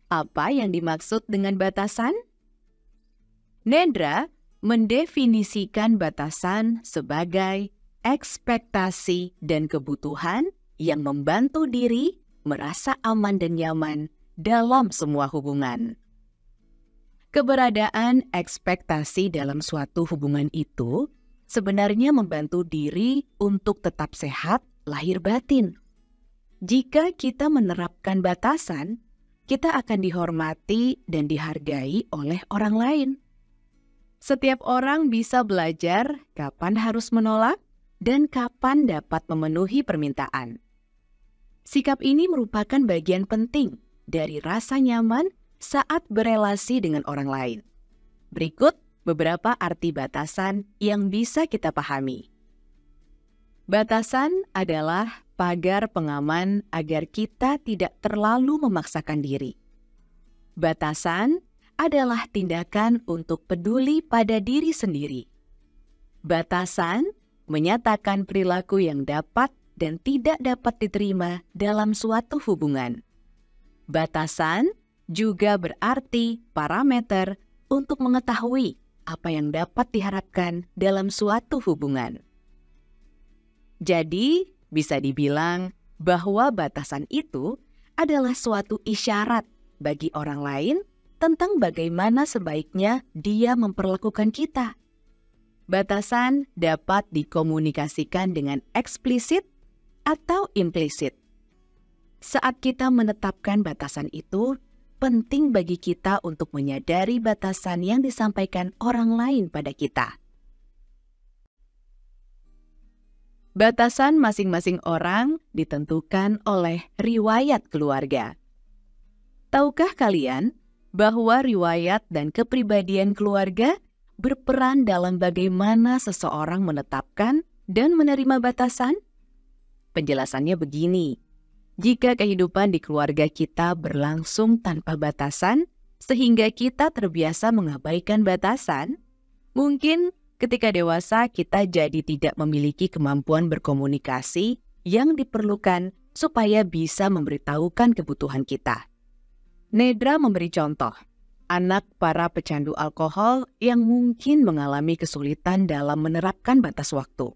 Apa yang dimaksud dengan batasan? Nedra mendefinisikan batasan sebagai ekspektasi dan kebutuhan yang membantu diri merasa aman dan nyaman dalam semua hubungan. Keberadaan ekspektasi dalam suatu hubungan itu sebenarnya membantu diri untuk tetap sehat lahir batin. Jika kita menerapkan batasan, kita akan dihormati dan dihargai oleh orang lain. Setiap orang bisa belajar kapan harus menolak dan kapan dapat memenuhi permintaan. Sikap ini merupakan bagian penting dari rasa nyaman saat berelasi dengan orang lain. Berikut beberapa arti batasan yang bisa kita pahami. Batasan adalah pagar pengaman agar kita tidak terlalu memaksakan diri. Batasan adalah tindakan untuk peduli pada diri sendiri. Batasan menyatakan perilaku yang dapat dan tidak dapat diterima dalam suatu hubungan. Batasan juga berarti parameter untuk mengetahui apa yang dapat diharapkan dalam suatu hubungan. Jadi, bisa dibilang bahwa batasan itu adalah suatu isyarat bagi orang lain tentang bagaimana sebaiknya dia memperlakukan kita. Batasan dapat dikomunikasikan dengan eksplisit atau implisit. Saat kita menetapkan batasan itu, penting bagi kita untuk menyadari batasan yang disampaikan orang lain pada kita. Batasan masing-masing orang ditentukan oleh riwayat keluarga. Tahukah kalian bahwa riwayat dan kepribadian keluarga berperan dalam bagaimana seseorang menetapkan dan menerima batasan? Penjelasannya begini. Jika kehidupan di keluarga kita berlangsung tanpa batasan, sehingga kita terbiasa mengabaikan batasan, mungkin ketika dewasa kita jadi tidak memiliki kemampuan berkomunikasi yang diperlukan supaya bisa memberitahukan kebutuhan kita. Nedra memberi contoh, anak para pecandu alkohol yang mungkin mengalami kesulitan dalam menerapkan batas waktu.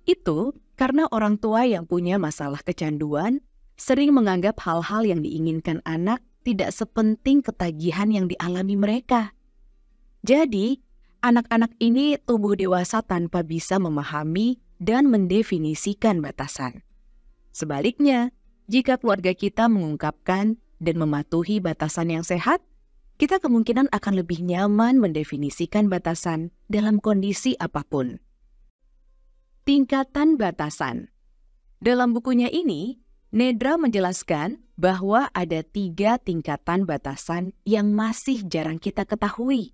Itu karena orang tua yang punya masalah kecanduan sering menganggap hal-hal yang diinginkan anak tidak sepenting ketagihan yang dialami mereka. Jadi, anak-anak ini tumbuh dewasa tanpa bisa memahami dan mendefinisikan batasan. Sebaliknya, jika keluarga kita mengungkapkan dan mematuhi batasan yang sehat, kita kemungkinan akan lebih nyaman mendefinisikan batasan dalam kondisi apapun. Tingkatan batasan. Dalam bukunya ini, Nedra menjelaskan bahwa ada 3 tingkatan batasan yang masih jarang kita ketahui.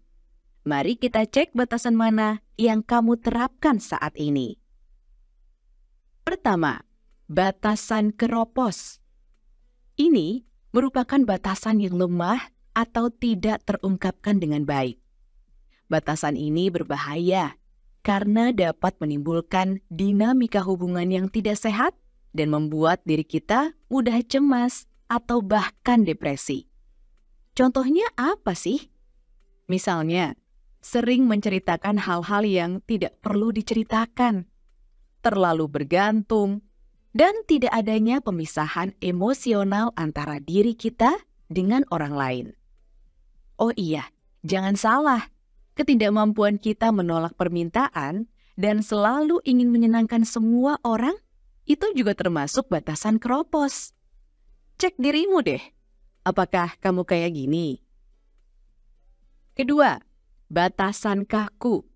Mari kita cek batasan mana yang kamu terapkan saat ini. Pertama, batasan keropos. Ini merupakan batasan yang lemah atau tidak terungkapkan dengan baik. Batasan ini berbahaya karena dapat menimbulkan dinamika hubungan yang tidak sehat dan membuat diri kita mudah cemas atau bahkan depresi. Contohnya apa sih? Misalnya, sering menceritakan hal-hal yang tidak perlu diceritakan, terlalu bergantung, dan tidak adanya pemisahan emosional antara diri kita dengan orang lain. Oh iya, jangan salah. Ketidakmampuan kita menolak permintaan dan selalu ingin menyenangkan semua orang, itu juga termasuk batasan keropos. Cek dirimu deh, apakah kamu kayak gini? Kedua, batasan kaku.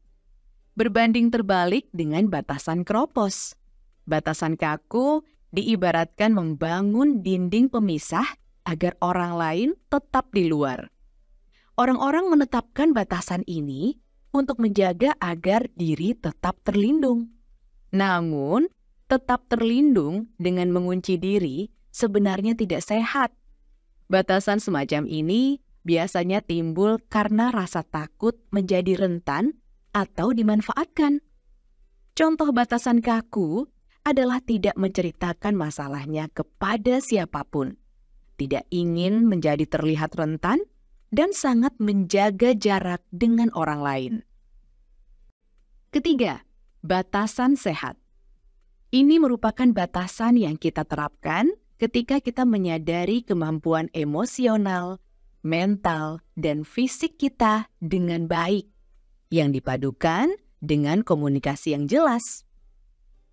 Berbanding terbalik dengan batasan keropos. Batasan kaku diibaratkan membangun dinding pemisah agar orang lain tetap di luar. Orang-orang menetapkan batasan ini untuk menjaga agar diri tetap terlindung. Namun, tetap terlindung dengan mengunci diri sebenarnya tidak sehat. Batasan semacam ini biasanya timbul karena rasa takut menjadi rentan atau dimanfaatkan. Contoh batasan kaku adalah tidak menceritakan masalahnya kepada siapapun. tidak ingin menjadi terlihat rentan, dan sangat menjaga jarak dengan orang lain. Ketiga, batasan sehat. Ini merupakan batasan yang kita terapkan ketika kita menyadari kemampuan emosional, mental, dan fisik kita dengan baik, yang dipadukan dengan komunikasi yang jelas.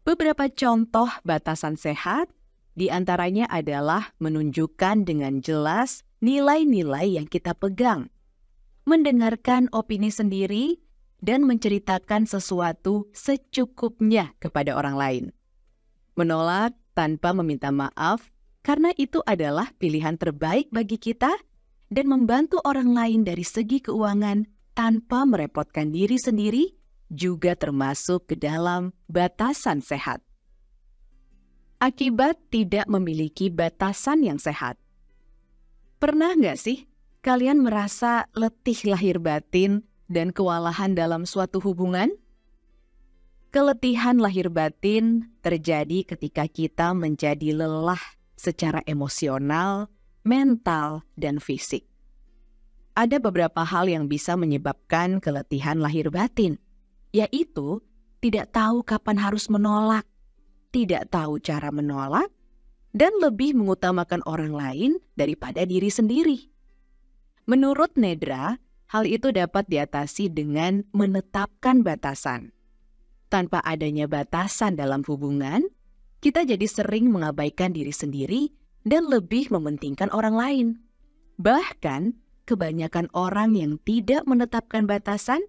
Beberapa contoh batasan sehat diantaranya adalah menunjukkan dengan jelas nilai-nilai yang kita pegang, mendengarkan opini sendiri, dan menceritakan sesuatu secukupnya kepada orang lain. Menolak tanpa meminta maaf karena itu adalah pilihan terbaik bagi kita dan membantu orang lain dari segi keuangan tanpa merepotkan diri sendiri juga termasuk ke dalam batasan sehat. Akibat tidak memiliki batasan yang sehat. Pernah nggak sih kalian merasa letih lahir batin dan kewalahan dalam suatu hubungan? Keletihan lahir batin terjadi ketika kita menjadi lelah secara emosional, mental, dan fisik. Ada beberapa hal yang bisa menyebabkan keletihan lahir batin, yaitu tidak tahu kapan harus menolak, tidak tahu cara menolak, dan lebih mengutamakan orang lain daripada diri sendiri. Menurut Nedra, hal itu dapat diatasi dengan menetapkan batasan. Tanpa adanya batasan dalam hubungan, kita jadi sering mengabaikan diri sendiri dan lebih mementingkan orang lain. Bahkan, kebanyakan orang yang tidak menetapkan batasan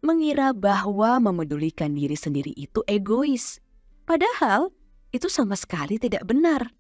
mengira bahwa memedulikan diri sendiri itu egois. Padahal, itu sama sekali tidak benar.